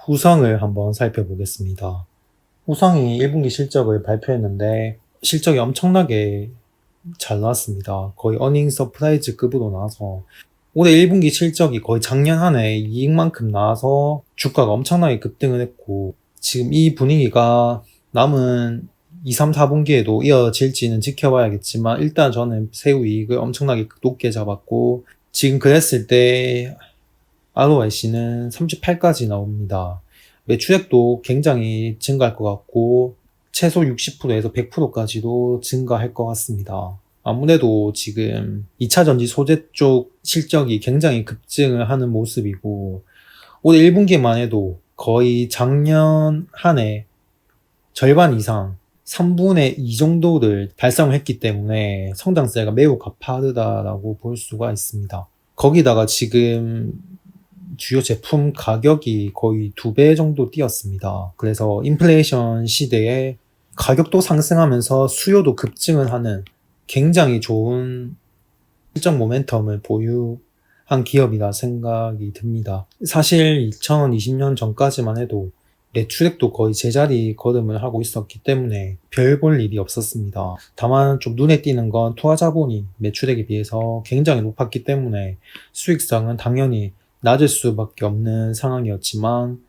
후성을 한번 살펴보겠습니다. 후성이 1분기 실적을 발표했는데 실적이 엄청나게 잘 나왔습니다. 거의 어닝 서프라이즈급으로 나와서 올해 1분기 실적이 거의 작년 한 해 이익만큼 나와서 주가가 엄청나게 급등을 했고, 지금 이 분위기가 남은 2, 3, 4분기에도 이어질지는 지켜봐야겠지만 일단 저는 새우 이익을 엄청나게 높게 잡았고, 지금 그랬을 때 ROIC는 38까지 나옵니다. 매출액도 굉장히 증가할 것 같고 최소 60%에서 100%까지도 증가할 것 같습니다. 아무래도 지금 2차전지 소재 쪽 실적이 굉장히 급증을 하는 모습이고, 올해 1분기만 해도 거의 작년 한 해 절반 이상 3분의 2 정도를 달성을 했기 때문에 성장세가 매우 가파르다라고 볼 수가 있습니다. 거기다가 지금 주요 제품 가격이 거의 2배 정도 뛰었습니다. 그래서 인플레이션 시대에 가격도 상승하면서 수요도 급증을 하는 굉장히 좋은 실적 모멘텀을 보유한 기업이라 생각이 듭니다. 사실 2020년 전까지만 해도 매출액도 거의 제자리 걸음을 하고 있었기 때문에 별 볼 일이 없었습니다. 다만 좀 눈에 띄는 건 투하 자본이 매출액에 비해서 굉장히 높았기 때문에 수익성은 당연히 낮을 수밖에 없는 상황이었지만,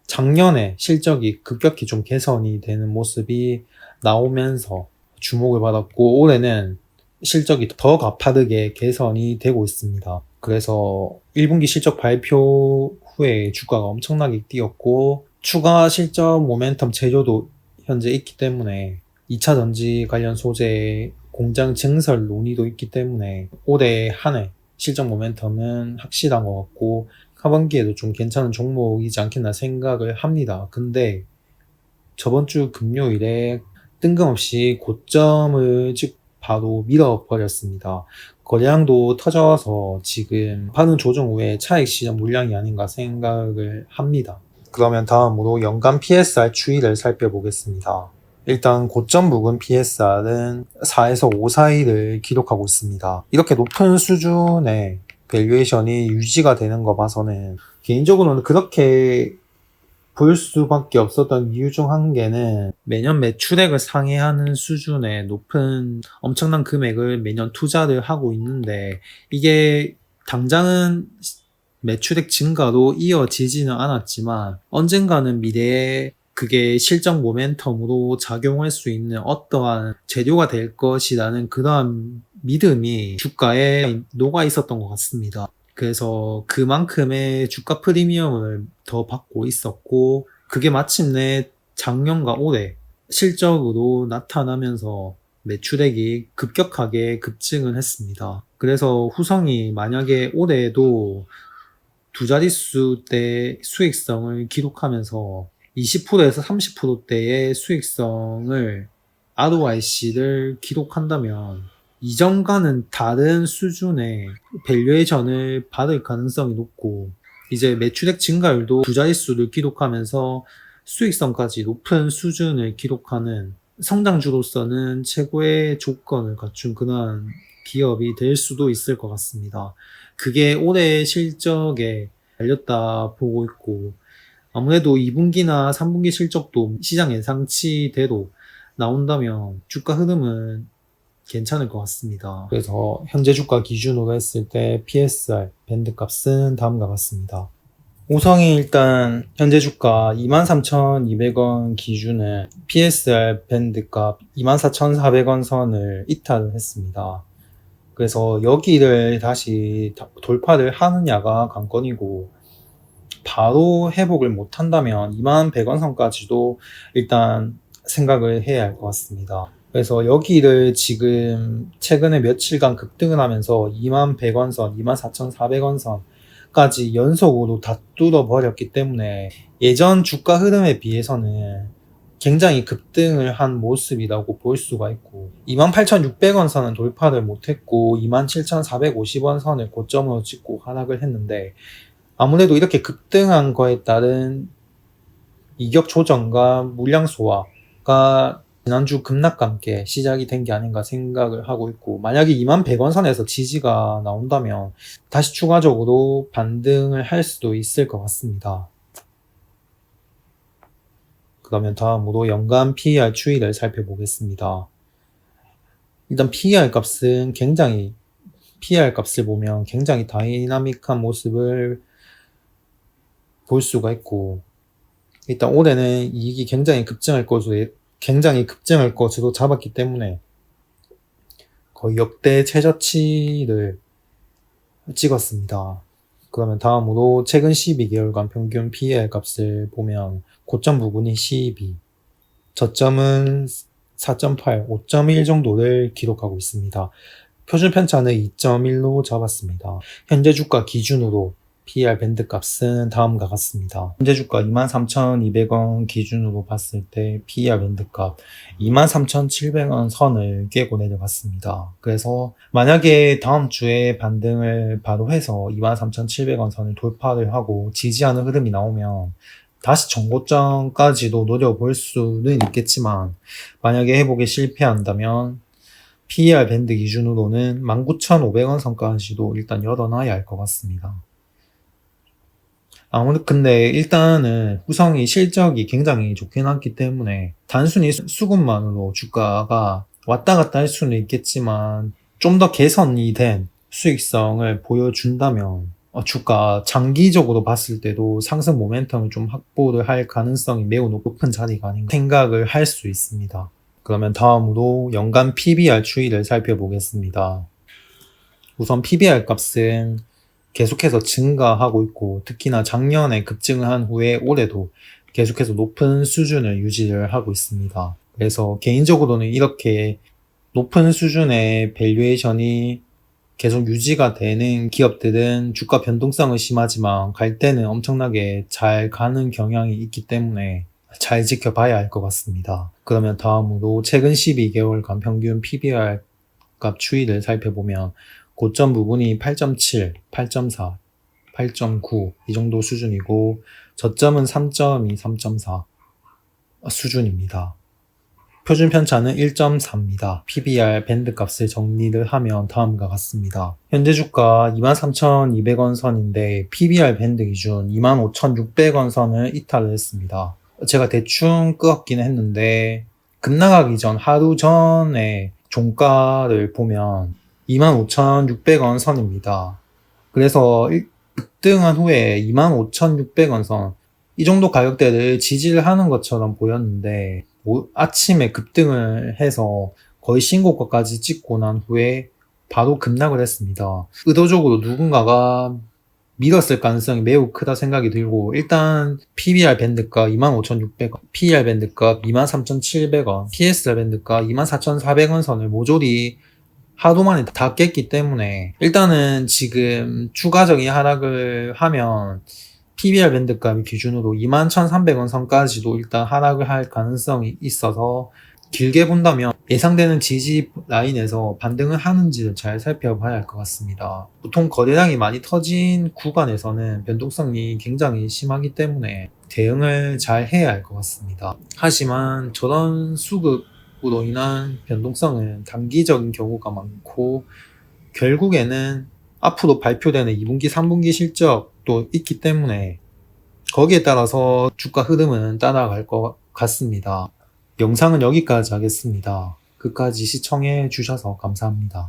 작년에 실적이 급격히 좀 개선이 되는 모습이 나오면서 주목을 받았고, 올해는 실적이 더 가파르게 개선이 되고 있습니다. 그래서 1분기 실적 발표 후에 주가가 엄청나게 뛰었고, 추가 실적 모멘텀 제조도 현재 있기 때문에 2차 전지 관련 소재 공장 증설 논의도 있기 때문에 올해 한 해 실적 모멘텀은 확실한 것 같고, 하반기에도 좀 괜찮은 종목이지 않겠나 생각을 합니다. 근데 저번 주 금요일에 뜬금없이 고점을 바로 밀어버렸습니다. 거래량도 터져서 지금 하는 조정 후에 차익 시전 물량이 아닌가 생각을 합니다. 그러면 다음으로 연간 PSR 추이를 살펴보겠습니다. 일단 고점 부근 PSR은 4에서 5 사이를 기록하고 있습니다. 이렇게 높은 수준의 밸류에이션이 유지가 되는 거 봐서는 개인적으로는 그렇게 볼 수밖에 없었던 이유 중 한 개는 매년 매출액을 상회하는 수준의 높은 엄청난 금액을 매년 투자를 하고 있는데, 이게 당장은 매출액 증가로 이어지지는 않았지만 언젠가는 미래에 그게 실적 모멘텀으로 작용할 수 있는 어떠한 재료가 될 것이라는 그러한 믿음이 주가에 녹아 있었던 것 같습니다. 그래서 그만큼의 주가 프리미엄을 더 받고 있었고, 그게 마침내 작년과 올해 실적으로 나타나면서 매출액이 급격하게 급증을 했습니다. 그래서 후성이 만약에 올해도 두 자릿수대 수익성을 기록하면서 20%에서 30%대의 수익성을 ROIC를 기록한다면 이전과는 다른 수준의 밸류에이션을 받을 가능성이 높고, 이제 매출액 증가율도 두 자릿수를 기록하면서 수익성까지 높은 수준을 기록하는 성장주로서는 최고의 조건을 갖춘 그런 기업이 될 수도 있을 것 같습니다. 그게 올해 실적에 달렸다 보고 있고, 아무래도 2분기나 3분기 실적도 시장 예상치대로 나온다면 주가 흐름은 괜찮을 것 같습니다. 그래서 현재 주가 기준으로 했을 때 PSR 밴드 값은 다음과 같습니다. 우성이 일단 현재 주가 23,200원 기준은 PSR 밴드 값 24,400원 선을 이탈을 했습니다. 그래서 여기를 다시 돌파를 하느냐가 관건이고, 바로 회복을 못한다면 21,100원 선까지도 일단 생각을 해야 할 것 같습니다. 그래서 여기를 지금 최근에 며칠간 급등을 하면서 21,100원 선, 24,400원 선까지 연속으로 다 뚫어버렸기 때문에 예전 주가 흐름에 비해서는 굉장히 급등을 한 모습이라고 볼 수가 있고, 28,600원 선은 돌파를 못했고 27,450원 선을 고점으로 찍고 하락을 했는데, 아무래도 이렇게 급등한 거에 따른 이격 조정과 물량 소화가 지난주 급락과 함께 시작이 된 게 아닌가 생각을 하고 있고, 만약에 21,100원 선에서 지지가 나온다면 다시 추가적으로 반등을 할 수도 있을 것 같습니다. 그러면 다음으로 연간 PER 추이를 살펴보겠습니다. 일단 PER 값을 보면 굉장히 다이나믹한 모습을 볼 수가 있고, 일단 올해는 이익이 굉장히 급증할 것으로 잡았기 때문에 거의 역대 최저치를 찍었습니다. 그러면 다음으로 최근 12개월간 평균 PER 값을 보면 고점 부분이 12, 저점은 4.8, 5.1 정도를 기록하고 있습니다. 표준 편차는 2.1로 잡았습니다. 현재 주가 기준으로 PER 밴드 값은 다음과 같습니다. 현재 주가 23,200원 기준으로 봤을 때 PER 밴드 값 23,700원 선을 깨고 내려갔습니다. 그래서 만약에 다음 주에 반등을 바로 해서 23,700원 선을 돌파를 하고 지지하는 흐름이 나오면 다시 전고점까지도 노려볼 수는 있겠지만, 만약에 회복에 실패한다면 PER 밴드 기준으로는 19,500원 선까지도 일단 열어놔야 할 것 같습니다. 근데 일단은 후성이 실적이 굉장히 좋긴 하기 때문에 단순히 수급만으로 주가가 왔다 갔다 할 수는 있겠지만, 좀 더 개선이 된 수익성을 보여준다면 주가 장기적으로 봤을 때도 상승 모멘텀을 좀 확보를 할 가능성이 매우 높은 자리가 아닌가 생각을 할 수 있습니다. 그러면 다음으로 연간 PBR 추이를 살펴보겠습니다. 우선 PBR 값은 계속해서 증가하고 있고, 특히나 작년에 급증을 한 후에 올해도 계속해서 높은 수준을 유지를 하고 있습니다. 그래서 개인적으로는 이렇게 높은 수준의 밸류에이션이 계속 유지가 되는 기업들은 주가 변동성은 심하지만 갈 때는 엄청나게 잘 가는 경향이 있기 때문에 잘 지켜봐야 할 것 같습니다. 그러면 다음으로 최근 12개월간 평균 PBR 값 추이를 살펴보면 고점 부분이 8.7, 8.4, 8.9 이 정도 수준이고, 저점은 3.2, 3.4 수준입니다. 표준 편차는 1.4입니다. PBR 밴드 값을 정리를 하면 다음과 같습니다. 현재 주가 23,200원 선인데 PBR 밴드 기준 25,600원 선을 이탈을 했습니다. 제가 대충 끄었긴 했는데 급락하기 전 하루 전에 종가를 보면 25,600원 선입니다. 그래서 급등한 후에 25,600원 선, 이 정도 가격대를 지지를 하는 것처럼 보였는데 아침에 급등을 해서 거의 신고가까지 찍고 난 후에 바로 급락을 했습니다. 의도적으로 누군가가 밀었을 가능성이 매우 크다 생각이 들고, 일단 PBR 밴드가 25,600원, PER 밴드가 23,700원, PSR 밴드가 24,400원 선을 모조리 하루 만에 다 깼기 때문에 일단은 지금 추가적인 하락을 하면 PBR 밴드값 기준으로 21,300원 선까지도 일단 하락을 할 가능성이 있어서, 길게 본다면 예상되는 지지 라인에서 반등을 하는지를 잘 살펴봐야 할 것 같습니다. 보통 거래량이 많이 터진 구간에서는 변동성이 굉장히 심하기 때문에 대응을 잘 해야 할 것 같습니다. 하지만 저런 수급으로 인한 변동성은 단기적인 경우가 많고, 결국에는 앞으로 발표되는 2분기, 3분기 실적도 있기 때문에 거기에 따라서 주가 흐름은 따라갈 것 같습니다. 영상은 여기까지 하겠습니다. 끝까지 시청해 주셔서 감사합니다.